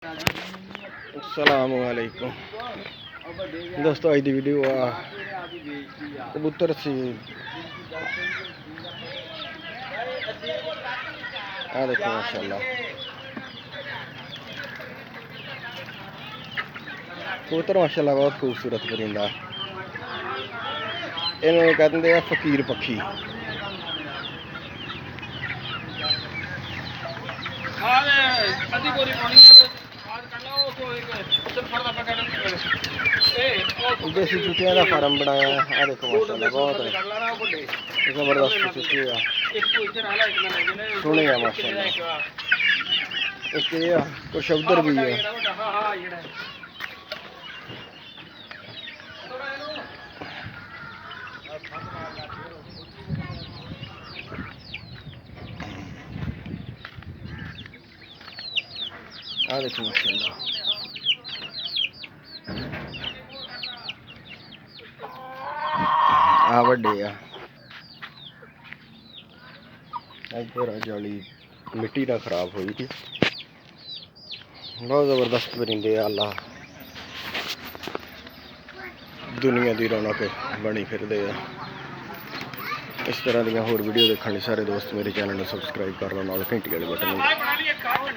अस्सलाम वालेकुम दोस्तों, आज की वीडियो कबूतर सी देखो माशाल्लाह कबूतर माशाल्लाह बहुत खूबसूरत परिंदा। इन्हें कहते हैं फकीर पक्षी। देसी चुटियां का फार्म बनाया है। देखो माशाल्लाह बहुत जबरदस्त चुटी है, सोहनी है माशाल्लाह। एक कुछ उधर भी है। देखो माशाल्लाह बड़े इधर जाली मिट्टी ना खराब हुई थी। बहुत जबरदस्त परिंदे अल्लाह दुनिया की रौनक बनी फिरदे आ। इस तरह दी होर वीडियो देखने सारे दोस्त मेरे चैनल को सबसक्राइब कर लो, नाल घंटी वाले बटन